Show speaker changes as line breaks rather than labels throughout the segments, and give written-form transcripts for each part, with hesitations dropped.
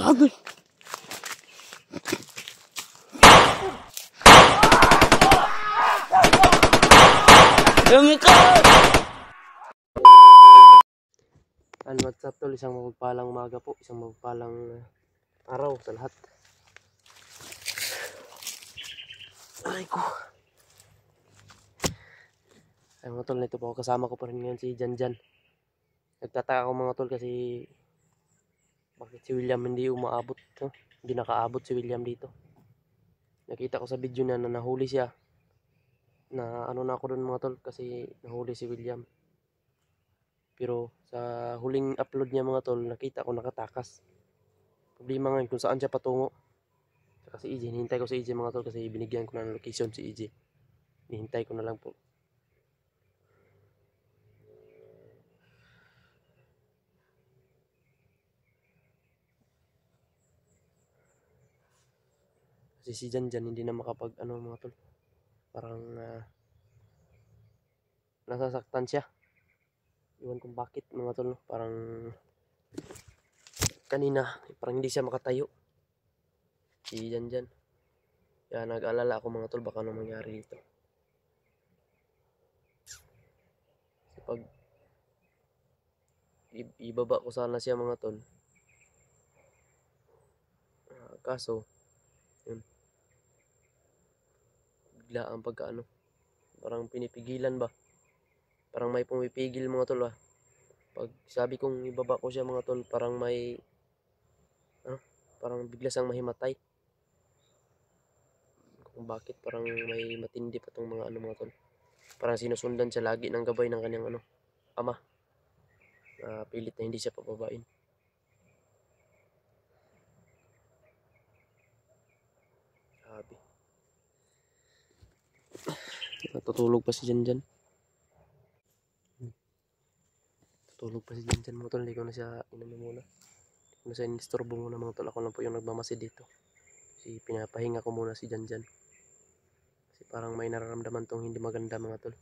Aduh. What's up tol, isang mapagpalang umaga po, isang mapagpalang araw sa lahat. Ay ko. Ay mga tol, nito po kasama ko pa rin ngayon si Janjan. Nagtataka ako mga tol kasi bakit si William hindi umaabot, no? Hindi nakaabot si William dito. Nakita ko sa video na nahuli siya. Na ano na ako doon mga tol kasi nahuli si William. Pero sa huling upload niya mga tol, nakita ko nakatakas. Problema ngayon kung saan siya patungo. Saka si EJ, hinihintay ko si EJ mga tol kasi binigyan ko na ng location si EJ. Hinihintay ko na lang po. Kasi si Janjan hindi na makapag ano mga tol. Parang nasasaktan siya. Iwan kung bakit mga tol, parang kanina parang hindi siya makatayo si Janjan. Kaya nag-alala ako mga tol baka ano mangyari dito. Kasi pag ibaba ko sana siya mga tol, kaso yun, bigla ang pagkaano, parang pinipigilan ba, parang may pumipigil mga tol. Pag sabi kong ibaba ko siya mga tol, parang may parang bigla siyang mahimatay. Kung bakit parang may matindi pa tong mga ano mga tol. Parang sinusundan siya lagi ng gabay ng kanyang ama. Pilit na hindi siya pababain. Sabi. Natutulog pa si Janjan. Tutulog pa si Janjan mga tol. Hindi ko na siya inumin muna. Hindi ko na siya inistorbo muna mga tol. Ako lang po yung nagmamasid dito. Kasi pinapahinga ko muna si Janjan. Kasi parang may nararamdaman tong hindi maganda mga tol.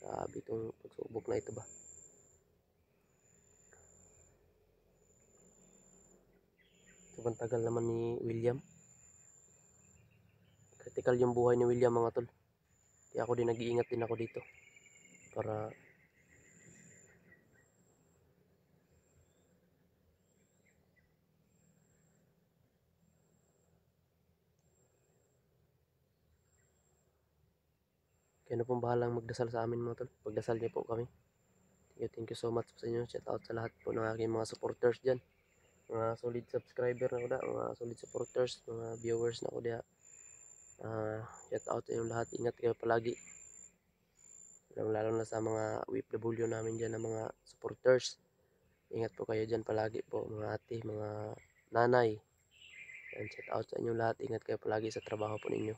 Sabi itong pagsubok na ito ba. Sobrang tagal naman ni William. Critical yung buhay ni William mga tol. Kaya ako din nag-iingat din ako dito. Para kaya na pong bahalang magdasal sa amin mga tol. Pagdasal niyo po kami. Thank you so much sa inyo. Shout out sa lahat po ng aking mga supporters dyan. Mga solid subscriber na ko da. Mga solid supporters. Mga viewers na ko da. Shout out sa inyong lahat. Ingat kayo palagi. Lalo na sa mga OFW namin dyan na mga supporters. Ingat po kayo dyan palagi po. Mga ate, mga nanay. And shout out sa inyong lahat. Ingat kayo palagi sa trabaho po ninyo.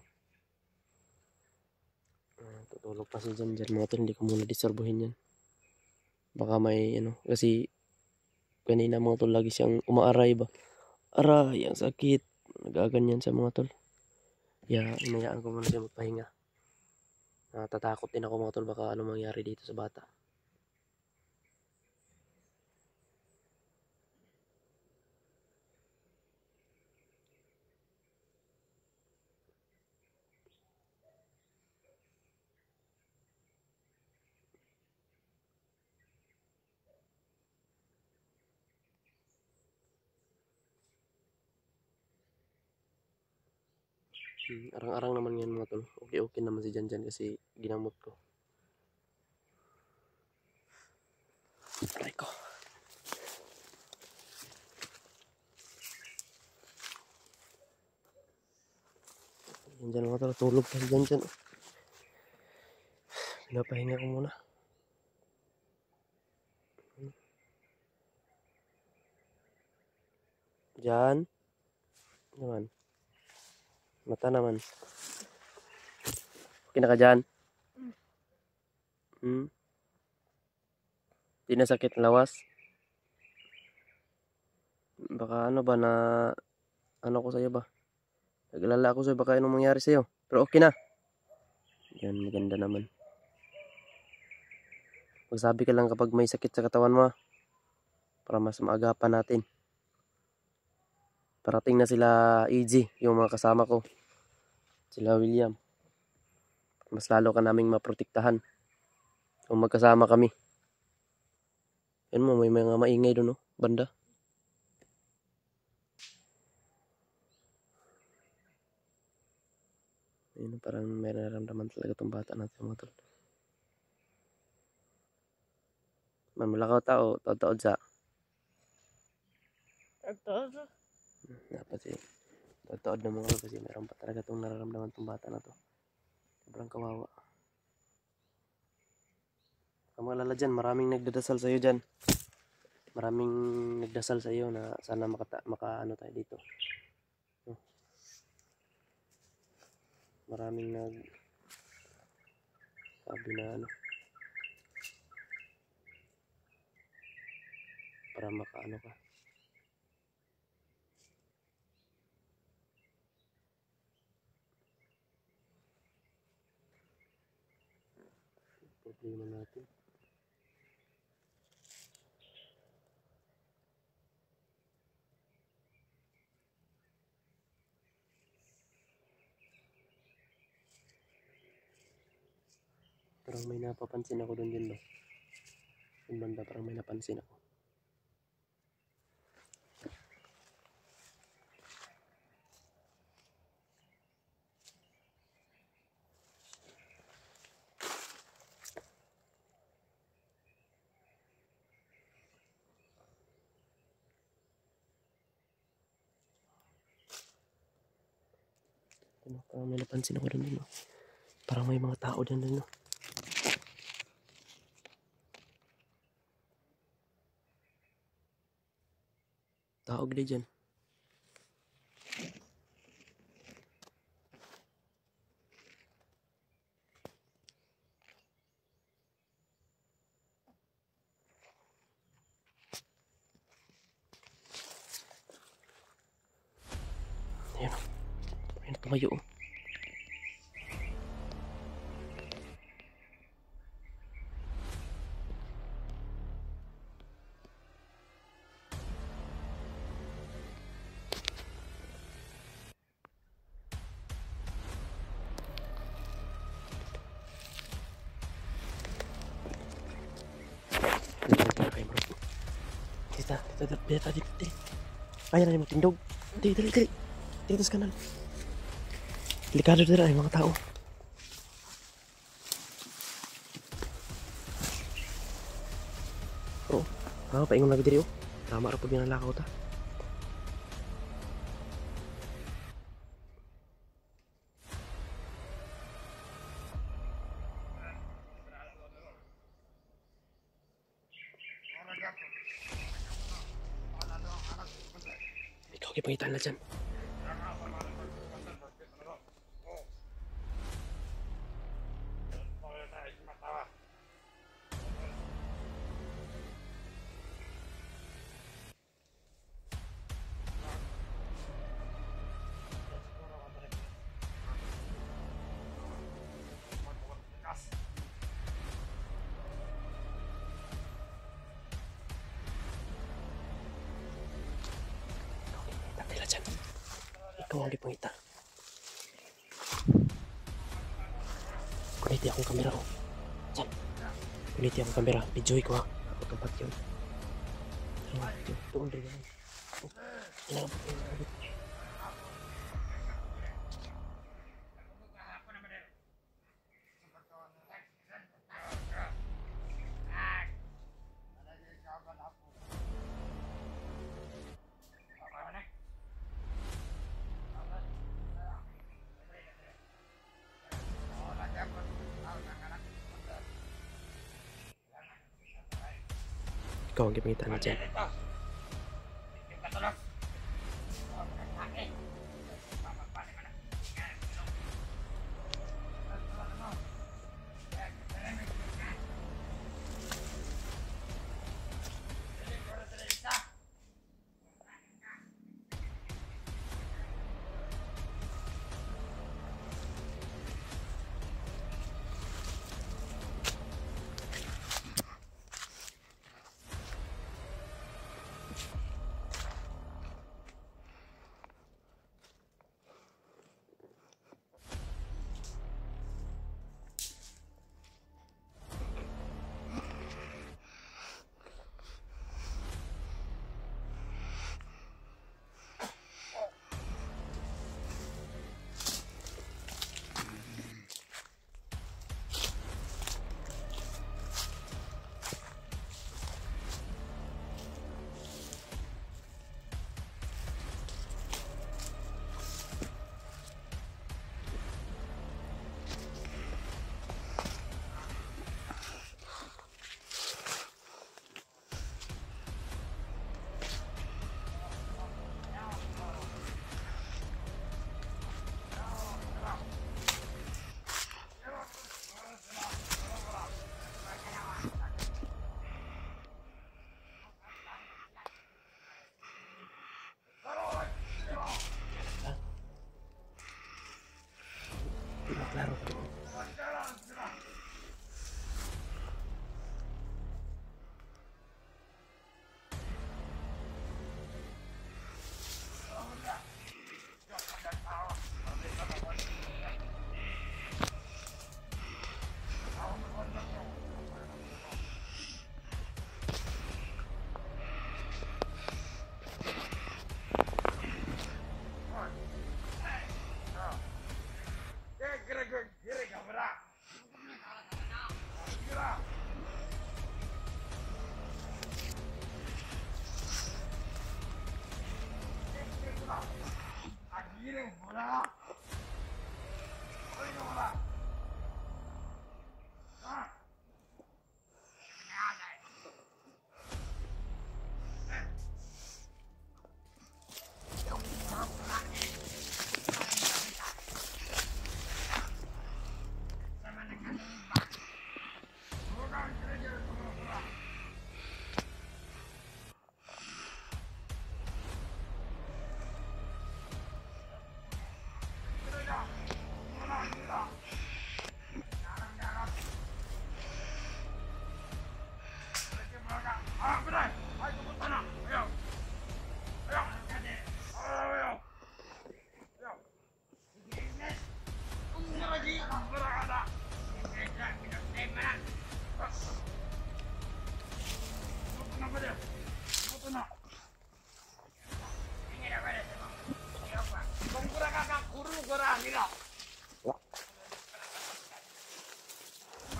Tutulog pa si Janjan mga tol. Hindi ko muna disturbuhin yan. Baka may kasi kanina mga tol lagi siyang umaaray ba. Aray, ang sakit. Nagaganyan sa mga tol. Kaya inayaan ko muna siya magpahinga. Natatakot din ako mga tol baka ano mangyari dito sa bata. Arang-arang naman yan mga tol. Okay naman si Janjan kasi ginamot ko. Aray ko. Janjan mga tol, tulog pa si Janjan. Pinapahinga ko muna. Jan. Naman. Mata naman. Okay na ka dyan? Di na sakit ang lawas? Baka ano ba na ano ko sa'yo ba? Nag-alala ako sa'yo baka anong mangyari sa'yo. Pero okay na. Yan, maganda naman. Magsabi ka lang kapag may sakit sa katawan mo. para mas maagapan natin. Parating na sila EG, yung mga kasama ko. Sila William. Mas lalo ka naming maprotektahan kung magkasama kami. Yan mo, may mga maingay doon, no? Banda. Ayun, parang may nararamdaman talaga itong bata natin, mga tol. Mamulakaw tao, taod-taod sa. Dapat eh. Taod-taod na mga tol kasi meron pa talaga itong nararamdaman itong bata na to. Sobrang kawawa. Ang mga lala dyan, maraming nagdadasal sa iyo dyan. Maraming nagdasal sa iyo na sana maka ano tayo dito. Maraming sabi na ano para makaano ka. Problema natin. Parang may napapansin ako doon din, no? Yung banda, parang may napansin ako. Ano, parang may napansin ako doon din, no? Parang may mga tao doon din, no? Taog din dyan. Ayan, ayun, tumayo, oh. Dito. Ayan na yung tindog. Dali. Dito sa kanan. Delikado dito ay mga tao. Oo. Paingon lagi diri, oh. Tama ra pud yung nalakaw ta. Ikaw kipangitan na dyan. Ikaw ang gipangita. Kuniti akong kamera, oh. Diyan. Kuniti akong kamera. Videoy ko, ha. Ako tempat yun. Tuon rin yan. Ikaw ang gipangita na dyan. Klaro.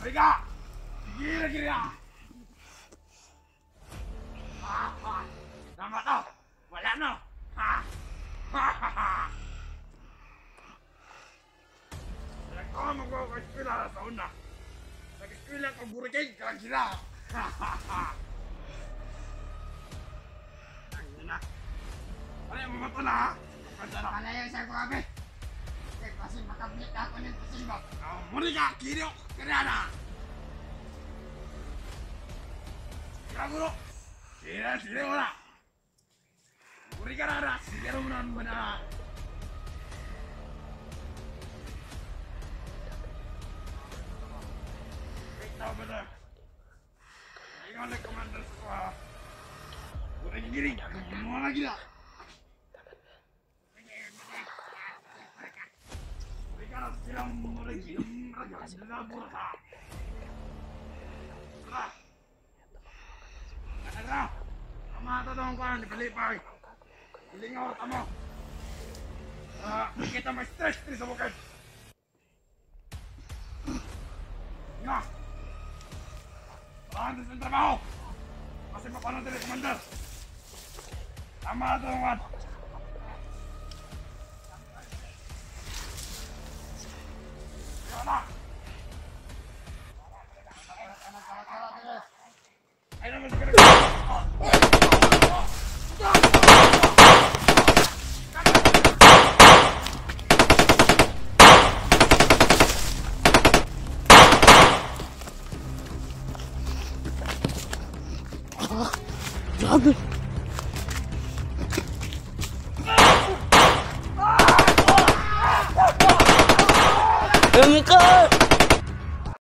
Mereka, gila-gila. Nama tau, wala no. Kau mau kau ke sekolah sa una. Sa sekolah kau burukay ka gila. Tangina. Ano yung mga tala? Kalayaw sa kuwabe. Kasi makablit ako ng pasimbak. Muli ka, kiriyo, kirana. Kira guru, kira wala. Muli ka rara, sigaro mo naman mana. Ikaw ba na? Ikaw na commander sa kuha. Muli giring, mga gila. Silang mulai raja bursa. Ada, mata dong kan dipelipay. Ilingaw tamo. Kita may stress di sa bukid. Nga. Tahan sa trabaho. Kasi mapano din commander. Tama dong kan.
Grabe! Lumikot!